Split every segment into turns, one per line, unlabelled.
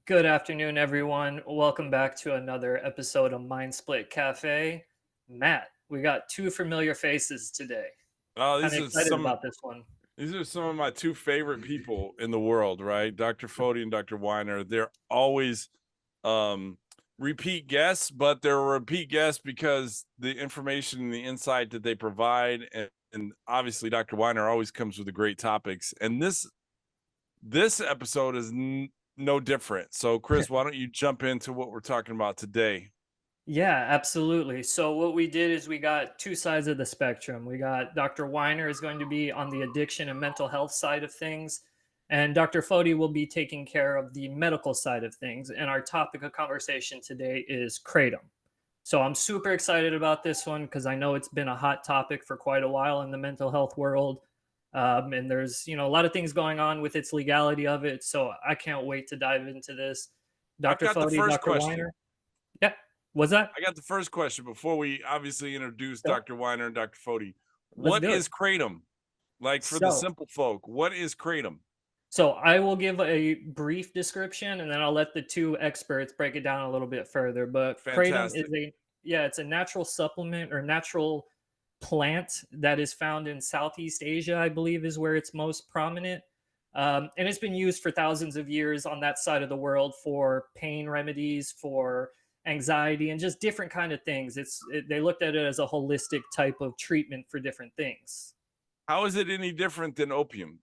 Good afternoon, everyone. Welcome back to another episode of Mind Split Cafe. Matt, we got two familiar faces today.
Oh,
Kind
these
of
are
excited
some
about this one.
these are some of my two favorite people in the world, right? Dr. Foti and Dr. Weiner. They're always um repeat guests, but they're repeat guests because the information and the insight that they provide and obviously Dr. Weiner always comes with the great topics. And this episode is no different. So Chris, why don't you jump into what we're talking about today?
Yeah, absolutely. So, what we did is we got two sides of the spectrum. We got Dr. Weiner is going to be on the addiction and mental health side of things, and Dr. Foti will be taking care of the medical side of things. And our topic of conversation today is Kratom. So I'm super excited about this one because I know it's been a hot topic for quite a while in the mental health world. And there's, a lot of things going on with its legality of it. So I can't wait to dive into this.
I've
Dr.
got the
Fodi,
first
Dr.
question.
Weiner. Yeah. Was that?
I got the first question before we obviously introduce
Yep.
Dr. Weiner and Dr. Foti.
Let's
What
do it.
is Kratom? Like for the
So,
simple folk, what is Kratom?
so I will give a brief description and then I'll let the two experts break it down a little bit further. But Kratom is
Fantastic.
it's a natural supplement or natural plant that is found in Southeast Asia, I believe, is where it's most prominent. And it's been used for thousands of years on that side of the world for pain remedies, for anxiety, and just different kind of things. They looked at it as a holistic type of treatment for different things.
How is it any different than opium?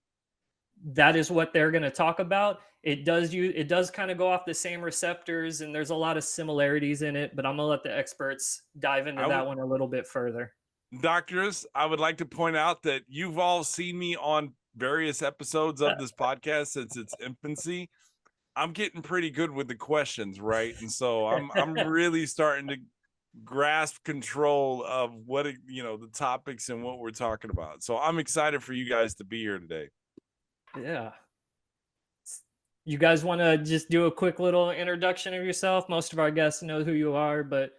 That is what they're going to talk about. It does kind of go off the same receptors, and there's a lot of similarities in it. But I'm gonna let the experts dive into
I would
that one a little bit further.
Doctors, I would like to point out that you've all seen me on various episodes of this podcast since its infancy. I'm getting pretty good with the questions, right? And so I'm really starting to grasp control of the topics and what we're talking about. So I'm excited for you guys to be here today.
Yeah. You guys want to just do a quick little introduction of yourself? Most of our guests know who you are, but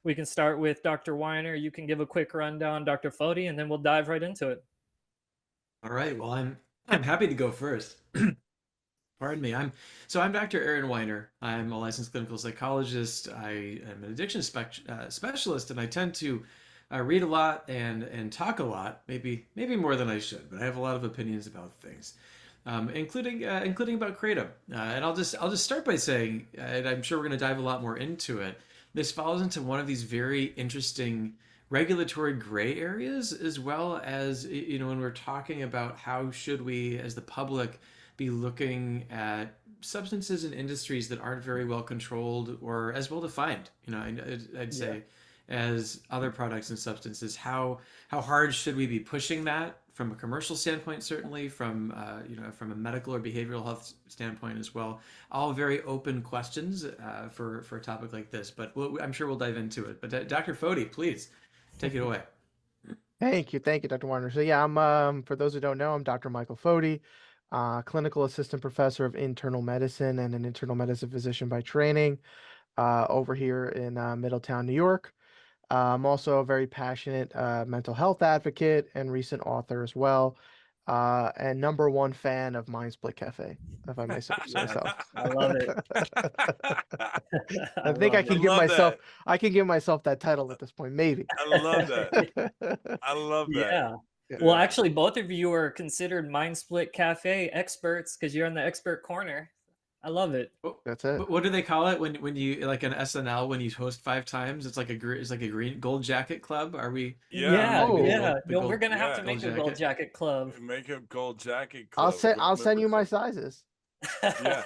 we can start with Dr. Weiner. You can give a quick rundown, Dr. Foti, and then we'll dive right into it.
All right. Well, I'm happy to go first. Pardon me. I'm Dr. Aaron Weiner. I'm a licensed clinical psychologist. I am an addiction specialist, and I tend to read a lot and talk a lot. Maybe more than I should, but I have a lot of opinions about things, including about Kratom. And I'll just start by saying, and I'm sure we're going to dive a lot more into it. This falls into one of these very interesting regulatory gray areas, as well as when we're talking about how should we as the public be looking at substances and industries that aren't very well controlled or as well defined, I'd say, as other products and substances. How hard should we be pushing that from a commercial standpoint, certainly from from a medical or behavioral health standpoint as well. All very open questions for a topic like this, but I'm sure we'll dive into it. But Dr. Foti, please take it away.
Thank you, Dr. Warner. So yeah, I'm for those who don't know, I'm Dr. Michael Foti, clinical assistant professor of internal medicine and an internal medicine physician by training, over here in Middletown, New York. I'm also a very passionate mental health advocate and recent author as well, and number one fan of Mind Split Cafe, if I may say so.
I love it.
I think I can give myself that title at this point, maybe.
I love that. I love that.
Yeah. Well, actually, both of you are considered Mind Split Cafe experts because you're in the expert corner. I love it.
That's it.
What do they call it when you like an SNL when you host 5 times? It's like a green gold jacket club. Are we?
Yeah,
Oh.
yeah.
The
No,
gold-
we're gonna have to
yeah,
make
gold
a gold
jacket.
jacket club.
Make a gold jacket club.
I'll send you my sizes.
Yeah.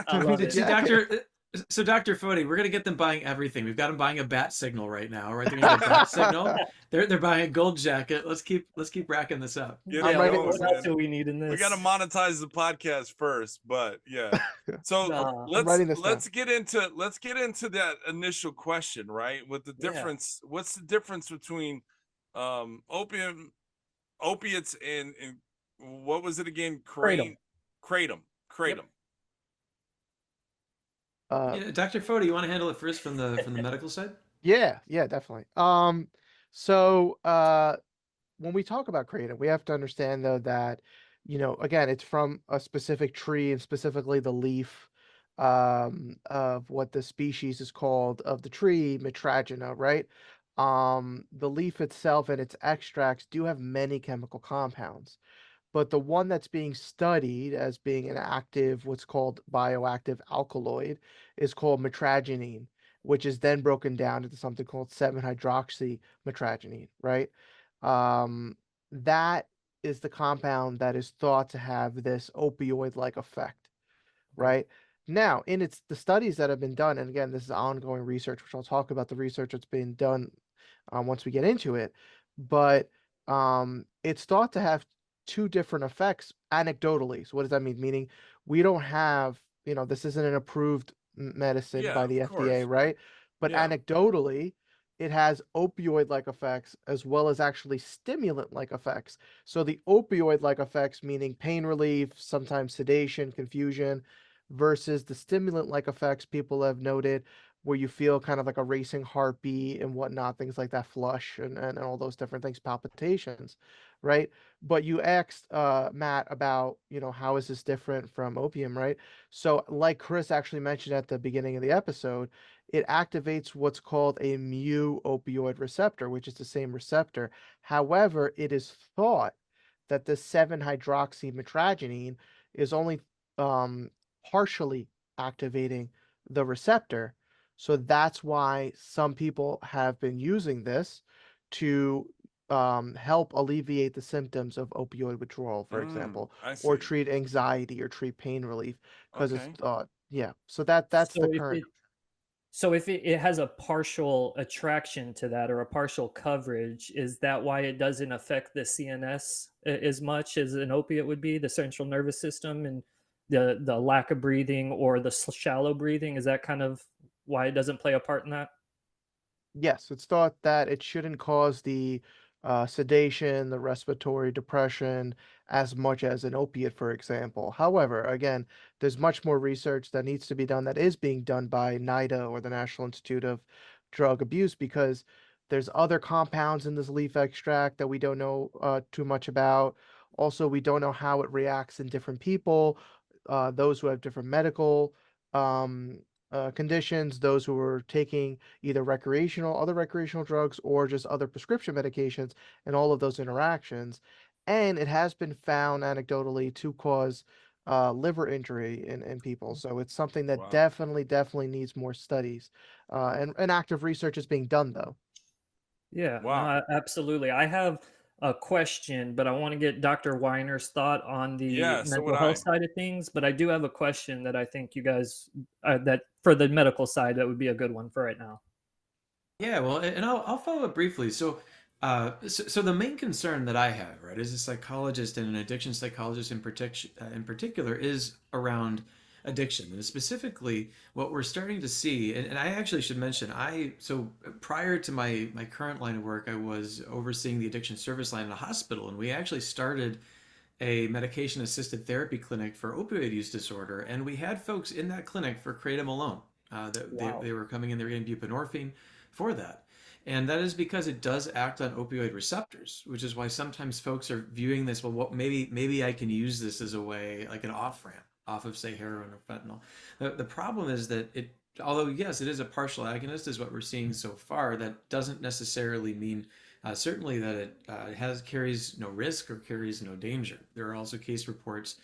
I love it.
See, Dr. Foti, we're gonna get them buying everything. We've got them buying a bat signal right now, right? They're gonna get a bat signal. They're buying a gold jacket. Let's keep racking this up.
Get
Yeah,
it
what
going,
else
man.
do we need in this?
We got to monetize the podcast first, but yeah. So
writing this
let's get into that initial question, right? With the
Yeah.
difference, what's the difference between opiates and what was it again?
Kratom.
Kratom.
Dr. Foti, you want to handle it first from the medical side?
Yeah, definitely. So when we talk about kratom, we have to understand though that, again, it's from a specific tree and specifically the leaf, of what the species is called of the tree, Mitragina, right? The leaf itself and its extracts do have many chemical compounds, but the one that's being studied as being an active, what's called bioactive alkaloid, is called mitragynine, which is then broken down into something called 7-hydroxy mitragynine, right? Um, that is the compound that is thought to have this opioid-like effect, right? Now, in the studies that have been done, and again, this is ongoing research, which I'll talk about the research that's been done once we get into it, but it's thought to have two different effects anecdotally. So what does that mean? Meaning we don't have, this isn't an approved medicine
Yeah,
by the
of
FDA,
course.
right? But
Yeah.
anecdotally, it has opioid-like effects as well as actually stimulant-like effects. So the opioid-like effects, meaning pain relief, sometimes sedation, confusion, versus the stimulant-like effects people have noted where you feel kind of like a racing heartbeat and whatnot, things like that, flush and all those different things, palpitations, right? But you asked Matt about, how is this different from opium, right? So like Chris actually mentioned at the beginning of the episode, it activates what's called a mu opioid receptor, which is the same receptor. However, it is thought that the 7-hydroxymitragynine is only um, partially activating the receptor. So that's why some people have been using this to help alleviate the symptoms of opioid withdrawal, for example,
I
or
see.
treat anxiety or treat pain relief, because it's
Okay.
yeah. So that's the
So if
current.
it so if it has a partial attraction to that or a partial coverage, is that why it doesn't affect the CNS as much as an opiate would be, the central nervous system, and the lack of breathing or the shallow breathing? Is that kind of why it doesn't play a part in that?
Yes, it's thought that it shouldn't cause the sedation, the respiratory depression as much as an opiate, for example. However, again, there's much more research that needs to be done that is being done by NIDA or the National Institute of Drug Abuse because there's other compounds in this leaf extract that we don't know too much about. Also, we don't know how it reacts in different people, those who have different medical um, conditions, those who are taking either other recreational drugs, or just other prescription medications, and all of those interactions. And it has been found anecdotally to cause liver injury in people. So it's something that
Wow.
definitely needs more studies. And active research is being done, though.
Yeah, no,
Wow.
absolutely. I have a question, but I want to get Dr. Weiner's thought on the
Yeah, so would
mental health
I.
side of things. But I do have a question that I think you guys, that for the medical side, that would be a good one for right now.
Yeah, well, and I'll follow up briefly. So the main concern that I have, right, as a psychologist and an addiction psychologist in particular, is around addiction, and specifically what we're starting to see. And I actually should mention, prior to my current line of work, I was overseeing the addiction service line in a hospital, and we actually started a medication assisted therapy clinic for opioid use disorder, and we had folks in that clinic for kratom alone.
Wow.
They were coming in, they were getting buprenorphine for that. And that is because it does act on opioid receptors, which is why sometimes folks are viewing this, well, maybe I can use this as a way, like an off ramp off of, say, heroin or fentanyl. The problem is that although yes, it is a partial agonist, is what we're seeing so far, that doesn't necessarily mean certainly that it carries no risk or carries no danger. There are also case reports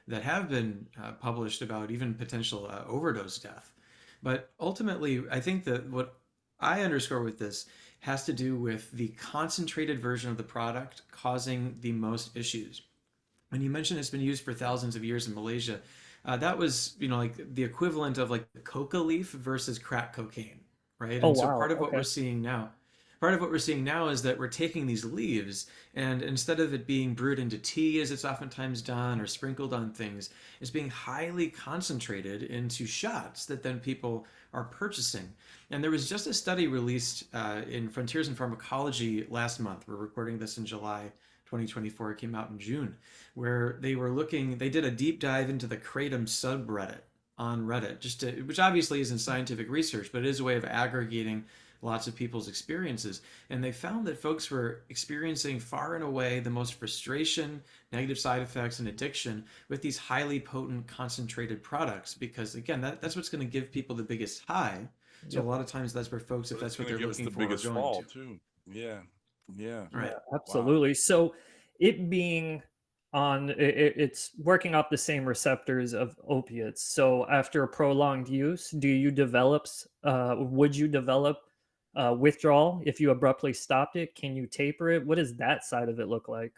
that have been published about even potential overdose death. But ultimately, I think that what I underscore with this has to do with the concentrated version of the product causing the most issues. When you mentioned it's been used for thousands of years in Malaysia, that was, like the equivalent of like the coca leaf versus crack cocaine, right?
Oh,
And so
wow. Okay.
part of what we're seeing now is that we're taking these leaves, and instead of it being brewed into tea as it's oftentimes done or sprinkled on things, it's being highly concentrated into shots that then people are purchasing. And there was just a study released in Frontiers in Pharmacology last month. We're recording this in July 2024. It came out in June, where they did a deep dive into the Kratom subreddit on Reddit, which obviously isn't scientific research, but it is a way of aggregating lots of people's experiences. And they found that folks were experiencing far and away the most frustration, negative side effects, and addiction with these highly potent concentrated products, because again, that's what's going to give people the biggest high. So a
Yep.
lot of times that's where folks, if
But it's
that's what
going to
they're
give us
looking
the
for, are
biggest
going
fall
to.
too. Yeah. Yeah.
Right.
Yeah, absolutely. So it being it's working off the same receptors of opiates. So after prolonged use, would you develop withdrawal if you abruptly stopped it? Can you taper it? What does that side of it look like?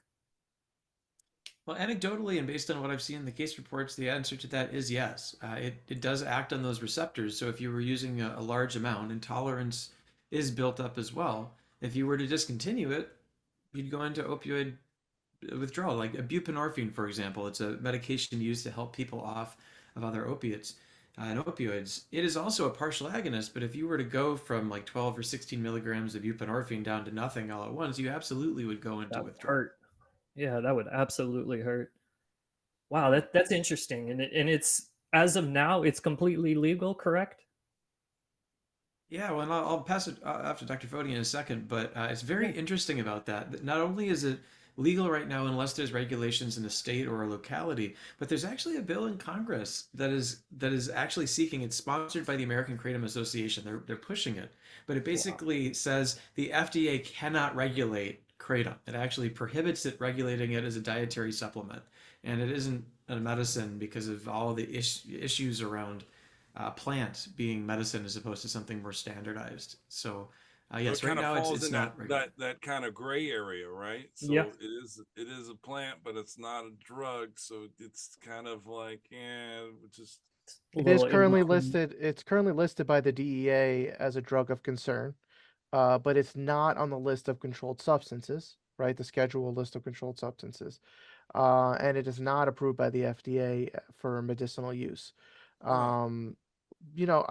Well, anecdotally and based on what I've seen in the case reports, the answer to that is yes. It does act on those receptors. So if you were using a large amount, and tolerance is built up as well, if you were to discontinue it, you'd go into opioid withdrawal, like buprenorphine, for example. It's a medication used to help people off of other opiates and opioids. It is also a partial agonist, but if you were to go from like 12 or 16 milligrams of buprenorphine down to nothing all at once, you absolutely would go into
That would
withdrawal.
hurt. Yeah, that would absolutely hurt. Wow, that's interesting. And it's as of now, it's completely legal, correct?
Yeah, well, and I'll pass it after Dr. Foti in a second, but it's very
Yeah.
interesting about that. That not only is it legal right now unless there's regulations in a state or a locality, but there's actually a bill in Congress that is actually seeking. It's sponsored by the American Kratom Association. They're pushing it, but it
Wow.
basically says the FDA cannot regulate kratom. It actually prohibits it regulating it as a dietary supplement, and it isn't a medicine because of all the issues around plant being medicine as opposed to something more standardized. So,
So it
yes, right
kind of
now it's
falls
it's
in
not regulated.
that kind of gray area, right?
Yeah.
So it is a plant, but it's not a drug. So it's kind of like, yeah, just
A
It is
little in
currently
between.
listed. It's currently listed by the DEA as a drug of concern, but it's not on the list of controlled substances, right? The schedule list of controlled substances, and it is not approved by the FDA for medicinal use.
huh.
Um,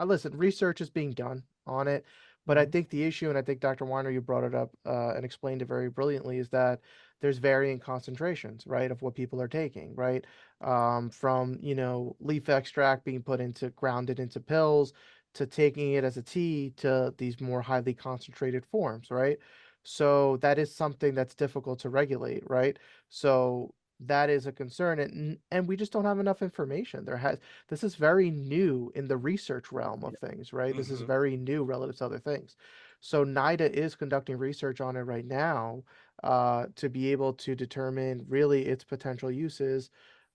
listen, research is being done on it, but I
Mhm.
think the issue, and I think Dr. Weiner, you brought it up and explained it very brilliantly, is that there's varying concentrations, right, of what people are taking, right? From, leaf extract being put into grounded into pills to taking it as a tea to these more highly concentrated forms, right? So that is something that's difficult to regulate, right? So that is a concern, and we just don't have enough information. This is very new in the research realm of things, right? This is
Mm-hmm.
very new relative to other things. So NIDA is conducting research on it right now to be able to determine really its potential uses.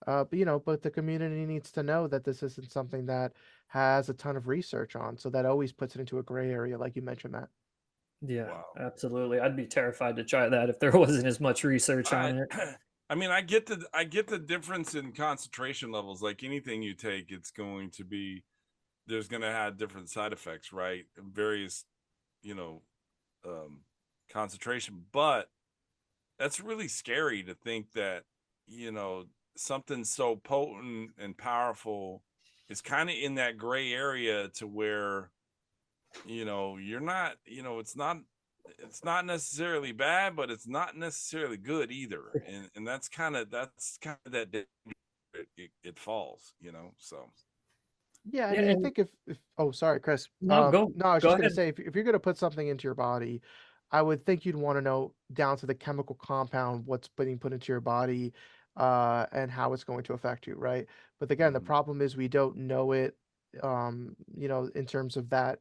But the community needs to know that this isn't something that has a ton of research on. So that always puts it into a gray area, like you mentioned, Matt.
Yeah,
Wow.
absolutely. I'd be terrified to try that if there wasn't as much research
I
on it.
I mean, I get the difference in concentration levels. Like anything you take, it's going to be there's going to have different side effects, right? Various, you know, um, concentration. But that's really scary to think that you know something so potent and powerful is kind of in that gray area to where you're not it's not necessarily bad, but it's not necessarily good either, and that's kind of that it falls, so
Yeah, I
Yeah,
mean, I
and
think if oh, sorry, Chris.
no,
No, I was
go
just gonna
ahead.
say if you're gonna put something into your body, I would think you'd want to know down to the chemical compound what's being put into your body, and how it's going to affect you, right? But again, the
mhm.
problem is we don't know it, in terms of that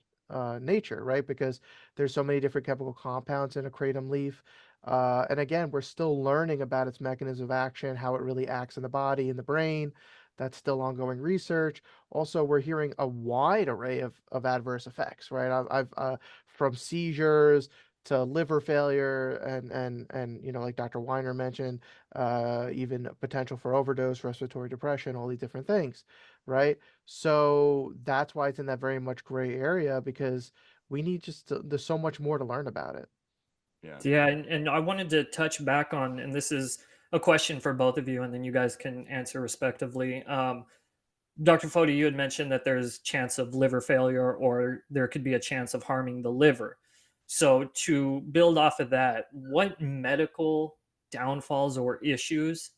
nature, right? Because there's so many different chemical compounds in a kratom leaf. And again, we're still learning about its mechanism of action, how it really acts in the body, in the brain. That's still ongoing research. Also, we're hearing a wide array of adverse effects, right? I've from seizures to liver failure and like Dr. Weiner mentioned, even potential for overdose, respiratory depression, all these different things, right? So that's why it's in that very much gray area because there's so much more to learn about it.
Yeah.
Yeah, and I wanted to touch back on, and this is a question for both of you, and then you guys can answer respectively. Dr. Foti, you had mentioned that there's chance of liver failure, or there could be a chance of harming the liver. So to build off of that, what medical downfalls or issues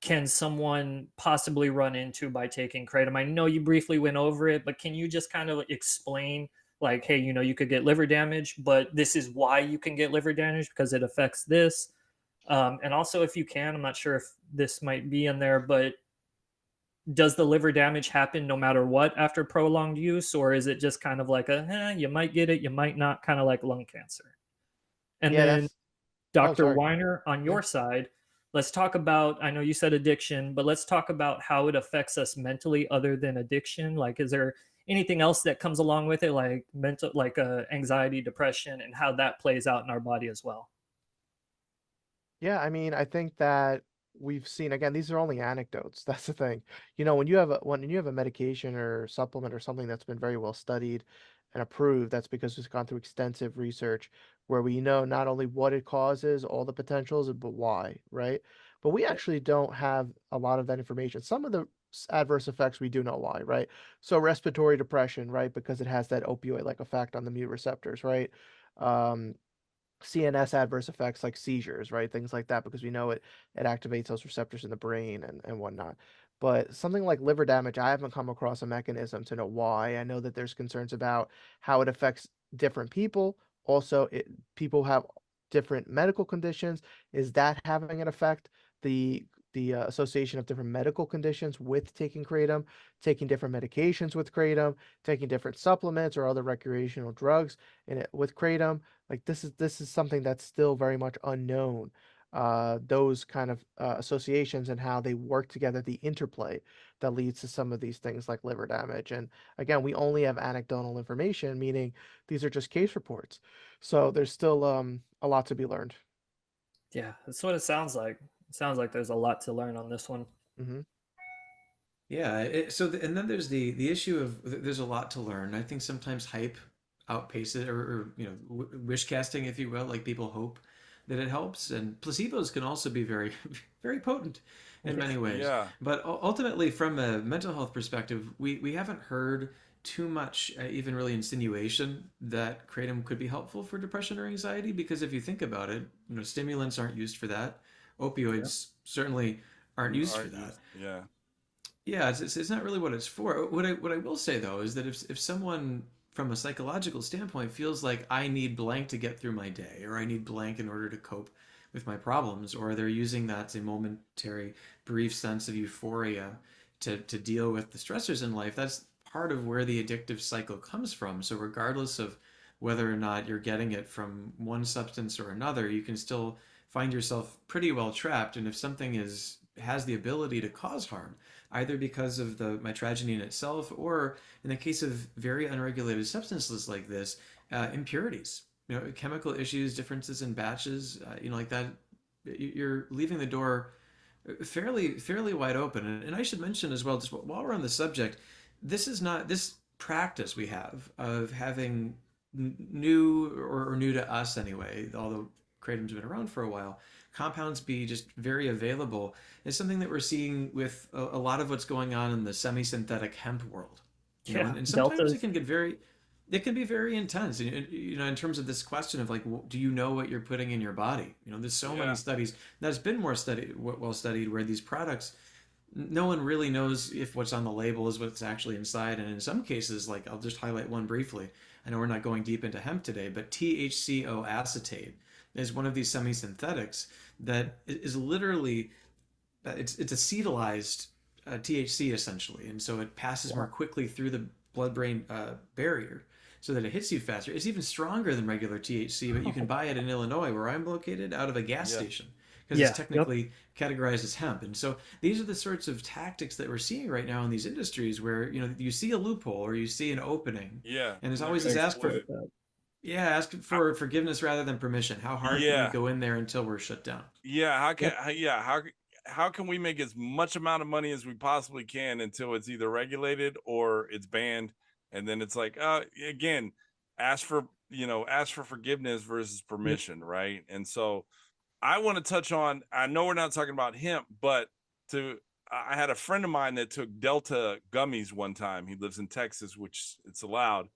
can someone possibly run into by taking kratom? I know you briefly went over it, but can you just kind of explain like, hey, you know, you could get liver damage, but this is why you can get liver damage because it affects this. And also, if you can, I'm not sure if this might be in there, but does the liver damage happen no matter what after prolonged use, or is it just kind of like you might get it, you might not, kind of like lung cancer? And
Yeah,
then
that's. Oh,
Dr.
sorry.
Weiner, on
Yeah.
your side, let's talk about, I know you said addiction, but let's talk about how it affects us mentally other than addiction. Like, is there anything else that comes along with it, like mental, like anxiety, depression, and how that plays out in our body as well?
Yeah, I mean, I think that we've seen again, these are only anecdotes. That's the thing. You know, when you have a medication or supplement or something that's been very well studied and approved, that's because it's gone through extensive research where we know not only what it causes, all the potentials, but why, right? But we
Yep.
actually don't have a lot of that information. Some of the adverse effects we do know why, right? So respiratory depression, right? Because it has that opioid-like effect on the mu receptors, right? Um, CNS adverse effects like seizures, right? Things like that, because we know it activates those receptors in the brain and whatnot. But something like liver damage, I haven't come across a mechanism to know why. I know that there's concerns about how it affects different people. Also, people have different medical conditions. Is that having an effect? The association of different medical conditions with taking kratom, taking different medications with kratom, taking different supplements or other recreational drugs in it with kratom, like this is something that's still very much unknown. Those kind of associations and how they work together, the interplay that leads to some of these things like liver damage. And again, we only have anecdotal information, meaning these are just case reports. So there's still a lot to be learned.
Yeah, that's what it sounds like. It sounds like there's a lot to learn on this one.
Hmm.
Yeah. And then there's the issue of there's a lot to learn. I think sometimes hype outpaces or wish casting, if you will, like people hope that it helps, and placebos can also be very very potent in
Yeah.
many ways.
Yeah.
But ultimately, from a mental health perspective, we haven't heard too much, even really insinuation that kratom could be helpful for depression or anxiety. Because if you think about it, stimulants aren't used for that.
Yeah.
Opioids certainly aren't used for
Aren't
that.
used. Yeah.
Yeah, it's not really what it's for. What I will say though is that if someone from a psychological standpoint feels like I need blank to get through my day, or I need blank in order to cope with my problems, or they're using that as a momentary brief sense of euphoria to deal with the stressors in life, that's part of where the addictive cycle comes from. So regardless of whether or not you're getting it from one substance or another, you can still find yourself pretty well trapped. And if something is has the ability to cause harm, either because of the mitragynine itself, or in the case of very unregulated substances like this, impurities, chemical issues, differences in batches, like that. You're leaving the door fairly wide open. And I should mention as well, just while we're on the subject, this is not this practice we have of having new or new to us anyway, although kratom's been around for a while, compounds be just very available is something that we're seeing with a lot of what's going on in the semi-synthetic hemp world.
Yeah.
And sometimes
Deltas.
it can be very intense. In terms of this question of like, do you know what you're putting in your body? There's so many
Yeah.
studies. There's been well studied, where these products, no one really knows if what's on the label is what's actually inside. And in some cases, like I'll just highlight one briefly. I know we're not going deep into hemp today, but THCO acetate is one of these semi-synthetics that is literally it's acetylized THC essentially, and so it passes more
Wow.
quickly through the blood-brain barrier, so that it hits you faster. It's even stronger than regular THC, but you can buy it in Illinois, where I'm located, out of a gas
Yeah.
station because it's
Yeah. Yep.
technically categorized as hemp. And so these are the sorts of tactics that we're seeing right now in these industries, where you see a loophole or you see an opening,
Yeah.
and it's
And they're
always
gonna
this
exploit it.
ask for forgiveness rather than permission. How hard can we
Yeah.
go in there until we're shut down?
Yeah.
Yep.
How can we make as much amount of money as we possibly can until it's either regulated or it's banned? And then it's like, again, ask for forgiveness versus
Yep.
permission, right? And so I want to touch on, I know we're not talking about hemp, but I had a friend of mine that took Delta gummies one time. He lives in Texas, which it's allowed.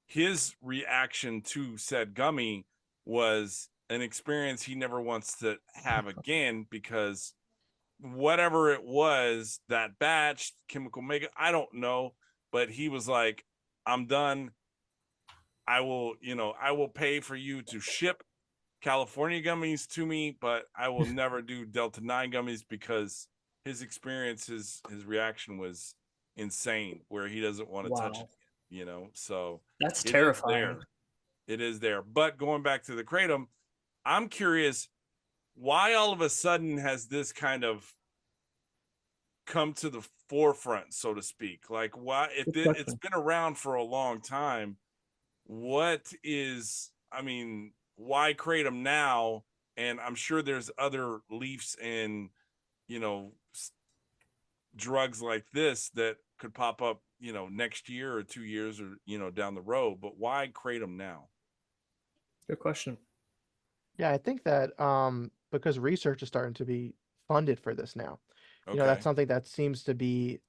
His reaction to said gummy was an experience he never wants to have again, because whatever it was, that batch, chemical makeup, I don't know, but he was like, I'm done. I will, I will pay for you to ship California gummies to me, but I will never do Delta 9 gummies because his experience, his reaction was insane, where he doesn't want to touch
Wow.
it, so
That's
it is
terrifying.
there. It is there. But going back to the Kratom, I'm curious, why all of a sudden has this kind of come to the forefront, so to speak? Like, why, if
Good
it's
question.
been around for a long time, what is, I mean, why Kratom now? And I'm sure there's other leaves and, you know, drugs like this that could pop up, next year or 2 years or, down the road. But why Kratom now?
Good question.
Yeah, I think that because research is starting to be funded for this now. That's
Okay.
something that seems to be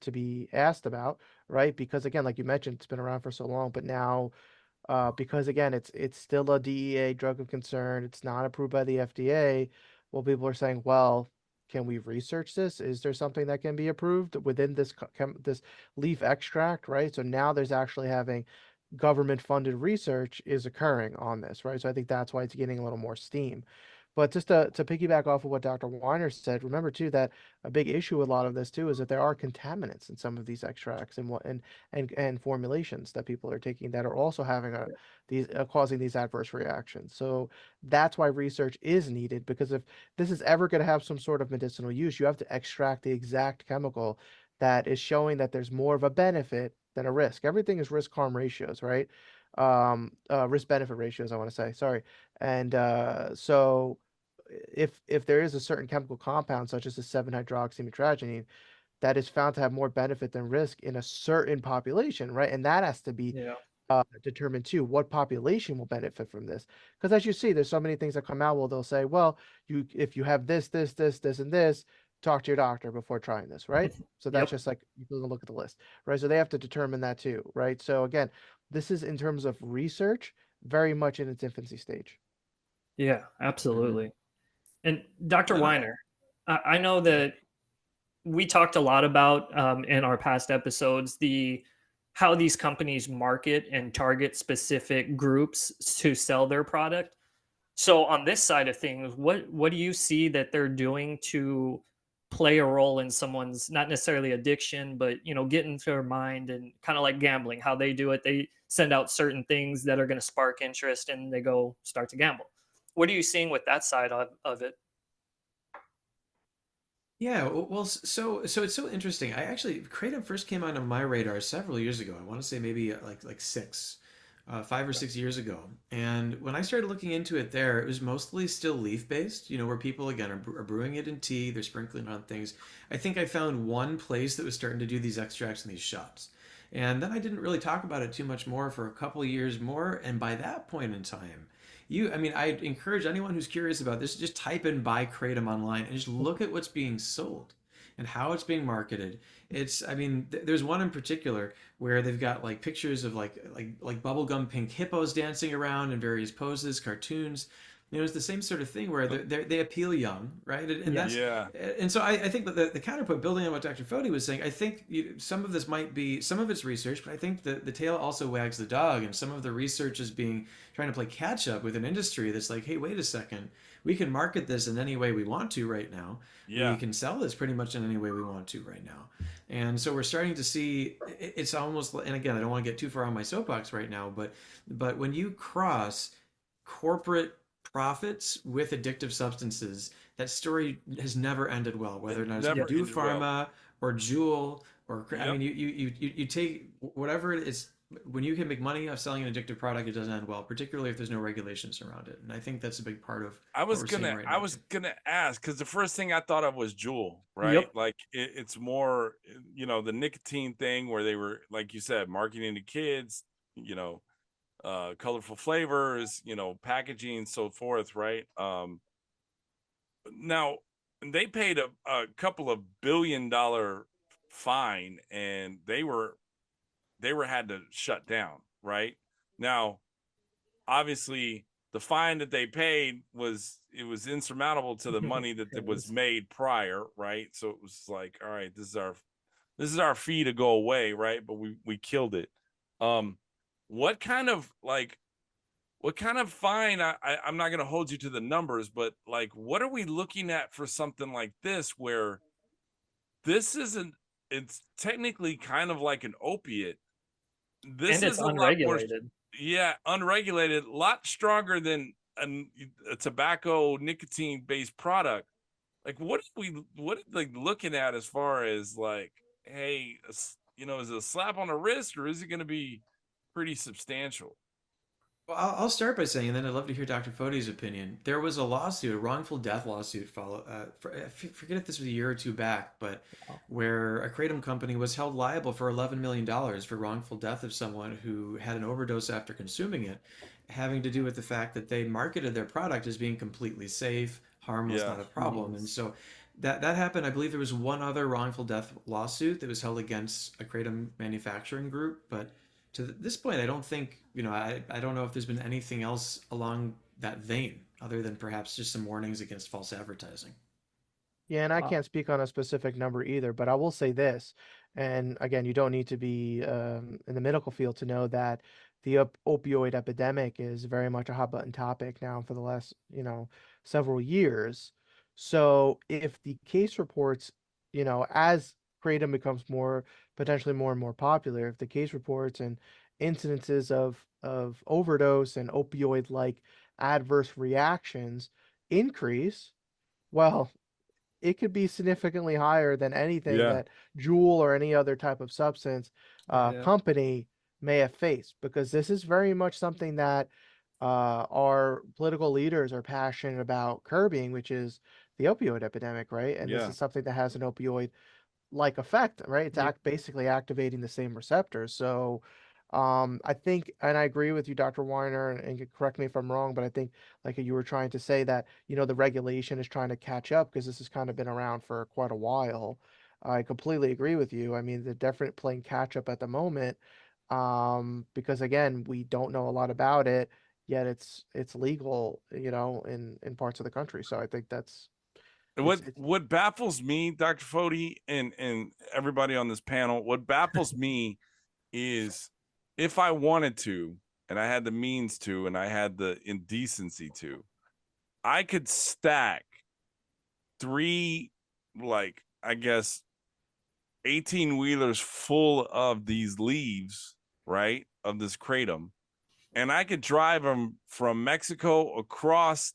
asked about, right? Because again, like you mentioned, it's been around for so long, but now because again, it's still a DEA drug of concern. It's not approved by the FDA. Well, people are saying, well, can we research this? Is there something that can be approved within this leaf extract, right? So now there's actually having government funded research is occurring on this, right? So I think that's why it's getting a little more steam. But just to piggyback off of what Dr. Weiner said, remember too that a big issue with a lot of this too is that there are contaminants in some of these extracts and and formulations that people are taking that are also having these causing these adverse reactions. So that's why research is needed, because if this is ever going to have some sort of medicinal use, you have to extract the exact chemical that is showing that there's more of a benefit than a risk. Everything is risk harm ratios, right? Risk benefit ratios, I want to say. Sorry. And so if there is a certain chemical compound such as the 7-hydroxymetragenine that is found to have more benefit than risk in a certain population, right? And that has to be
Yeah.
determine too what population will benefit from this, because as you see, there's so many things that come out. Well, they'll say, well, if you have this and this, talk to your doctor before trying this, right? So that's
Yep.
just like you can look at the list, right? So they have to determine that too, right? So again, this is in terms of research very much in its infancy stage.
Yeah, absolutely. And Dr.
No,
Weiner, I know that we talked a lot about in our past episodes how these companies market and target specific groups to sell their product. So on this side of things, what do you see that they're doing to play a role in someone's not necessarily addiction, but get into their mind, and kind of like gambling, how they do it? They send out certain things that are going to spark interest, and they go start to gamble. What are you seeing with that side of it?
yeah, well, so it's so interesting. I actually Kratom first came onto my radar several years ago. I want to say maybe like 5 or 6 years ago. And when I started looking into it, it was mostly still leaf based. Where people again are brewing it in tea, they're sprinkling it on things. I think I found one place that was starting to do these extracts in these shops. And then I didn't really talk about it too much more for a couple of years more. And by that point in time, I mean, I encourage anyone who's curious about this, just type in buy Kratom online and just look at what's being sold and how it's being marketed. I mean, there's one in particular where they've got like pictures of like bubblegum pink hippos dancing around in various poses, cartoons. It's the same sort of thing where they appeal young, right? And
Yeah.
that's
Yeah.
and so I think that the counterpoint, building on what Dr. Foti was saying, I think some of this might be some of it's research, but I think the tail also wags the dog, and some of the research is trying to play catch up with an industry that's like, hey, wait a second, we can market this in any way we want to right now. We
Yeah.
can sell this pretty much in any way we want to right now. And so we're starting to see it's almost, and again, I don't want to get too far on my soapbox right now, but when you cross corporate profits with addictive substances, that story has never ended well. Whether or not it's
Never
Purdue
ended well.
Pharma or Juul I
Yep.
mean, you take whatever it is. When you can make money off selling an addictive product, it doesn't end well, particularly if there's no regulations around it. And I think that's a big part of
I
what
was
we're seeing
gonna
right
I
now
was
too.
gonna ask, because the first thing I thought of was Juul, right?
Yep.
Like it's more, the nicotine thing where they were, like you said, marketing to kids, you know, colorful flavors, packaging, so forth, right? Now they paid a couple of $1 billion fine, and they were had to shut down, right? Now, obviously, the fine that they paid was insurmountable to the money that was made prior, right? So it was like, all right, this is our fee to go away, right? But we killed it. What kind of, like, what kind of fine, I'm not going to hold you to the numbers, but like, what are we looking at for something like this, where this isn't, it's technically kind of like an opiate. This
And it's
is a lot more,
unregulated.
yeah, unregulated, a lot stronger than a tobacco nicotine based product. Like, what are like looking at as far as like, hey, you know, is it a slap on the wrist, or is it going to be pretty substantial?
Well, I'll start by saying, and then I'd love to hear Dr. Foti's opinion. There was a lawsuit, a wrongful death lawsuit, forget if this was a year or two back, but
Wow.
where a Kratom company was held liable for $11 million for wrongful death of someone who had an overdose after consuming it, having to do with the fact that they marketed their product as being completely safe, harmless,
Yeah.
not a problem. And so that happened. I believe there was one other wrongful death lawsuit that was held against a Kratom manufacturing group, but to this point, I don't think, I don't know if there's been anything else along that vein other than perhaps just some warnings against false advertising.
Yeah, and I
Wow.
can't speak on a specific number either, but I will say this, and again, you don't need to be in the medical field to know that the opioid epidemic is very much a hot button topic now for the last, several years. So if the case reports, as kratom becomes potentially more and more popular, if the case reports and incidences of overdose and opioid-like adverse reactions increase, well, it could be significantly higher than anything
Yeah.
that Juul or any other type of substance
Yeah.
company may have faced, because this is very much something that our political leaders are passionate about curbing, which is the opioid epidemic, right? And this
Yeah.
is something that has an opioid like effect, right? It's
Yeah.
basically activating the same receptors. So, I think, and I agree with you, Dr. Weiner, and correct me if I'm wrong, but I think, like you were trying to say, that, the regulation is trying to catch up because this has kind of been around for quite a while. I completely agree with you. I mean, they're definitely playing catch up at the moment, because again, we don't know a lot about it, yet it's legal, in parts of the country. So I think that's it's
What baffles me, Dr. Foti, and everybody on this panel, what baffles me is, if I wanted to, and I had the means to, and I had the indecency to, I could stack three, like, I guess, 18 wheelers full of these leaves, right? Of this kratom. And I could drive them from Mexico across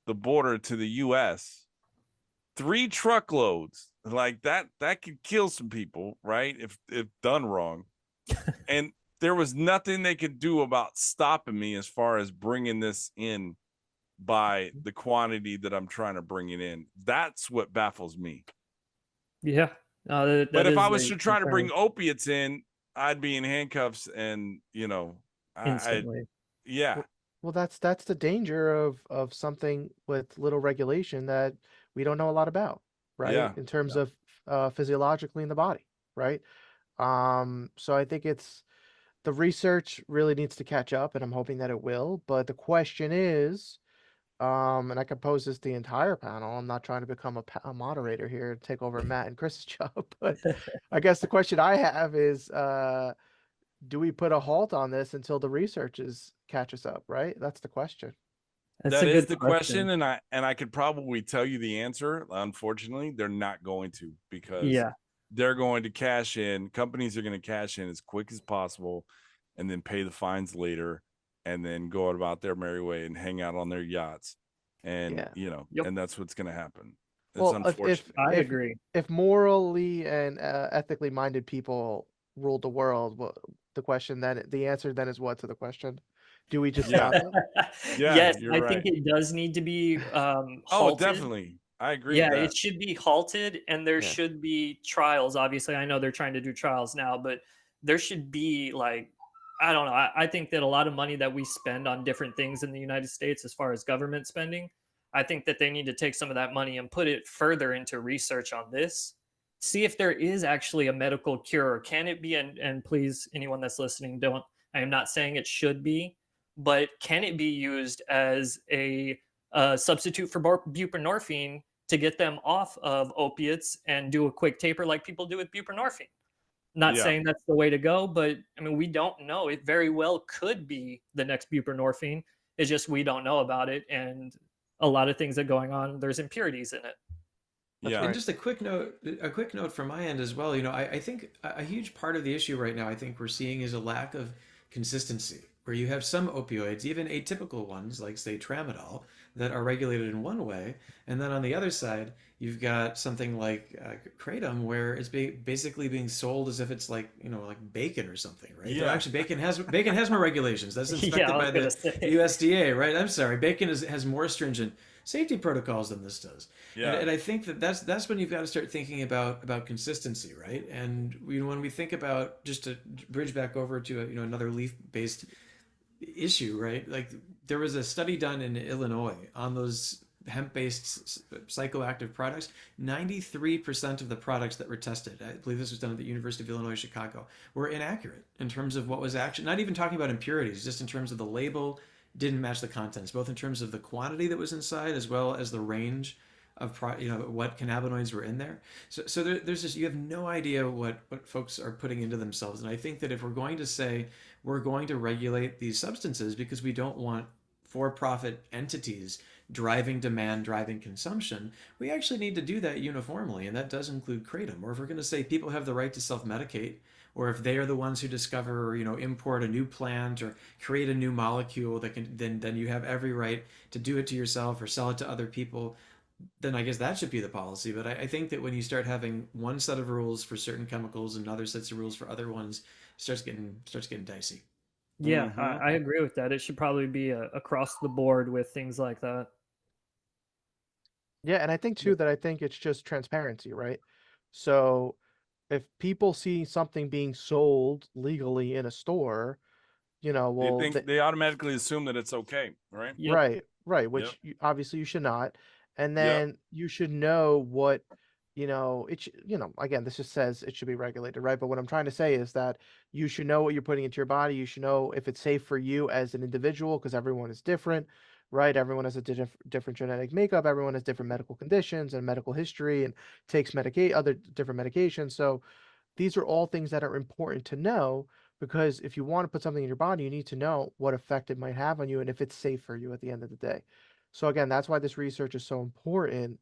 the border to the US. 3 truckloads, like that could kill some people, right? If done wrong. And there was nothing they could do about stopping me as far as bringing this in by the quantity that I'm trying to bring it in. That's what baffles me.
Yeah. That,
But
that
if I
is
was
the
to try to bring
concern
opiates in, I'd be in handcuffs, and I
instantly.
yeah,
Well, that's the danger of something with little regulation that we don't know a lot about, right?
yeah,
In terms
yeah.
of physiologically in the body, right? So I think the research really needs to catch up, and I'm hoping that it will. But the question is, and I can pose this to the entire panel. I'm not trying to become a moderator here and take over Matt and Chris's job, but I guess the question I have is, do we put a halt on this until the research catches up, right? That's the question.
That's
That
a
is
good
the question,
question.
and I could probably tell you the answer. Unfortunately, they're not going to, because
Yeah.
they're going to cash in. Companies are going to cash in as quick as possible, and then pay the fines later, and then go about their merry way and hang out on their yachts, and
Yeah.
Yep.
and that's what's going to happen. It's
Well, if if
unfortunate.
I
if
agree.
if morally and ethically minded people ruled the world, well, the answer then is what to the question? Do we just
Yeah,
stop it?
yeah,
Yes,
you're
I think
right.
it does need to be
Oh,
halted.
definitely, I agree with
Yeah,
that.
it should be halted, and there
Yeah.
should be trials. Obviously, I know they're trying to do trials now, but there should be, like, I don't know. I think that a lot of money that we spend on different things in the United States, as far as government spending, I think that they need to take some of that money and put it further into research on this. See if there is actually a medical cure. Can it be? And please, anyone that's listening, don't. I am not saying it should be, but can it be used as a substitute for buprenorphine to get them off of opiates and do a quick taper like people do with buprenorphine? Not
Yeah.
saying that's the way to go, but I mean, we don't know. It very well could be the next buprenorphine. It's just we don't know about it, and a lot of things that are going on. There's impurities in it.
That's
Yeah.
And
right.
just a quick note from my end as well. I think a huge part of the issue right now, I think we're seeing is a lack of consistency, where you have some opioids, even atypical ones like say tramadol, that are regulated in one way, and then on the other side, you've got something like kratom, where it's basically being sold as if it's like like bacon or something, right? Though
Yeah.
actually, bacon has more regulations. That's
Yeah,
inspected
I
by
was gonna
the
say.
USDA, right? I'm sorry, bacon has more stringent safety protocols than this does.
Yeah.
And I think that's when you've got to start thinking about consistency, right? And when we think about, just to bridge back over to another leaf-based issue, right? Like there was a study done in Illinois on those hemp-based psychoactive products. 93% of the products that were tested, I believe this was done at the University of Illinois Chicago, were inaccurate in terms of what was actually, not even talking about impurities, just in terms of the label didn't match the contents, both in terms of the quantity that was inside as well as the range of what cannabinoids were in there. So there's just, you have no idea what folks are putting into themselves. And I think that if we're going to say we're going to regulate these substances because we don't want for-profit entities driving demand, driving consumption, we actually need to do that uniformly, and that does include kratom. Or if we're going to say people have the right to self-medicate, or if they are the ones who discover or import a new plant or create a new molecule that can, then you have every right to do it to yourself or sell it to other people, then I guess that should be the policy. But I think that when you start having one set of rules for certain chemicals and other sets of rules for other ones, it starts getting dicey.
Yeah,
Mhm.
I agree with that. It should probably be across the board with things like that.
Yeah, and I think too that I think it's just transparency, right? So if people see something being sold legally in a store,
They
well,
think they automatically assume that it's okay, right?
Yep.
right, right,
Yep.
which obviously you should not. And
Yep.
then you should know what, again, this just says it should be regulated, right? But what I'm trying to say is that you should know what you're putting into your body. You should know if it's safe for you as an individual, because everyone is different, right? Everyone has a different genetic makeup. Everyone has different medical conditions and medical history and takes other different medications. So these are all things that are important to know, because if you want to put something in your body, you need to know what effect it might have on you and if it's safe for you at the end of the day. So again, that's why this research is so important,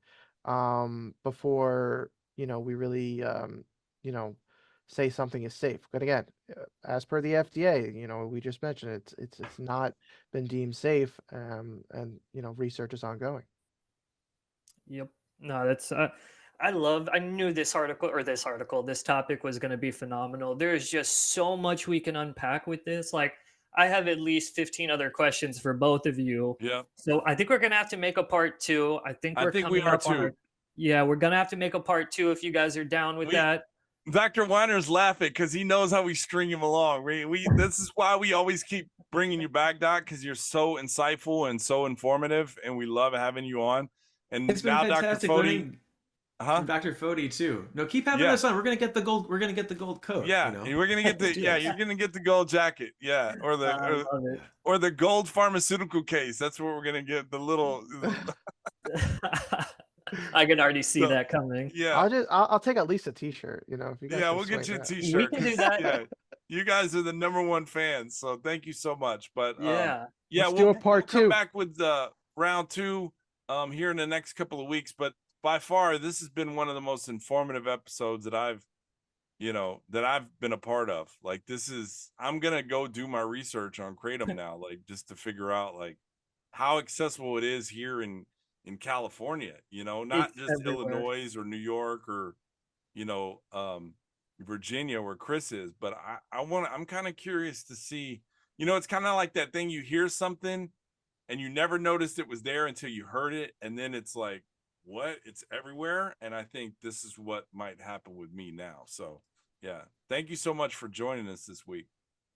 before we really you know say something is safe. But again, as per the FDA, we just mentioned it's not been deemed safe, and research is ongoing.
Yep. No, that's I knew this topic was going to be phenomenal. There is just so much we can unpack with this. Like I have at least 15 other questions for both of you.
Yep.
So I think we're going to have to make a part 2. I think
I
we're
think we
coming
are
up on our
too.
Yeah, we're going to have to make a part 2 if you guys are down with
We
that.
Dr. Weiner's laughing because he knows how we string him along. We this is why we always keep bringing you back, Doc, because you're so insightful and so informative, and we love having you on. And
It's been
now, Dr.
fantastic
Foti,
learning from Dr. Foti too. No, keep having
Yeah.
us on. We're gonna get the gold. We're gonna get the gold coat.
Yeah, we're gonna get the
Yes.
you're gonna get the gold jacket, yeah,
I love it.
or the gold pharmaceutical case. That's what we're gonna get. The little,
I can already see
so,
that coming.
yeah,
I'll take at least a t-shirt, if you guys
yeah.
can
We'll get
swing
you a
that.
We
T-shirt.
can do
'Cause,
that.
yeah, you guys are the #1 fans, so thank you so much. But
Yeah.
yeah,
Let's do a
we'll
part
come
2.
back with round 2 here in the next couple of weeks. But by far, this has been one of the most informative episodes that I've been a part of. Like I'm gonna go do my research on kratom now, like just to figure out like how accessible it is here in California, not
It's
just
everywhere.
Illinois or New York or you know Virginia where Chris is, but I'm kind of curious to see, it's kind of like that thing, you hear something and you never noticed it was there until you heard it, and then it's like, what, it's everywhere. And I think this is what might happen with me now. So yeah, thank you so much for joining us this week.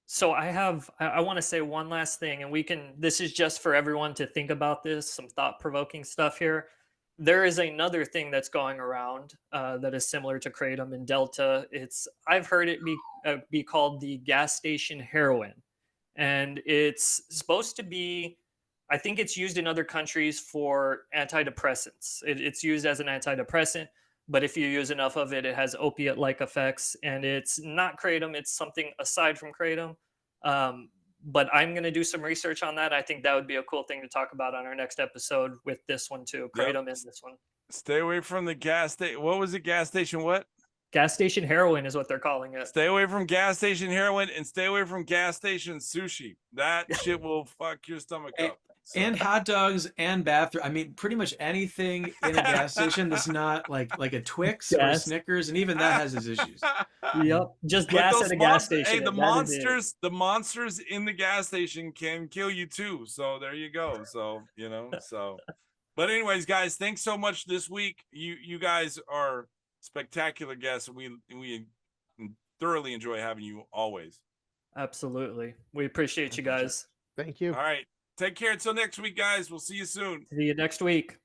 So I want to say one last thing, and this is just for everyone to think about this, some thought-provoking stuff here. There is another thing that's going around that is similar to kratom and delta. I've heard it be called the gas station heroin, and it's supposed to be, I think it's used in other countries for antidepressants. It's used as an antidepressant, but if you use enough of it, it has opiate-like effects, and it's not kratom. It's something aside from kratom. But I'm going to do some research on that. I think that would be a cool thing to talk about on our next episode with this one too.
Yep.
Kratom in this one.
Stay away from the gas station. What was it? Gas station what?
Gas station heroin is what they're calling it.
Stay away from gas station heroin and stay away from gas station sushi. That shit will fuck your stomach up. So.
And hot dogs and bathroom. I mean, pretty much anything in a gas station that's not like a Twix or a
Gas.
Snickers, and even that has its issues.
Yep, just
But
gas
those
at a gas station.
Hey, the
that is it.
monsters in the gas station can kill you too. So there you go. So but anyways, guys, thanks so much this week. You guys are spectacular guests. We thoroughly enjoy having you always.
Absolutely. We appreciate you guys.
Thank you.
All right. Take care until next week, guys. We'll see you soon.
See you next week.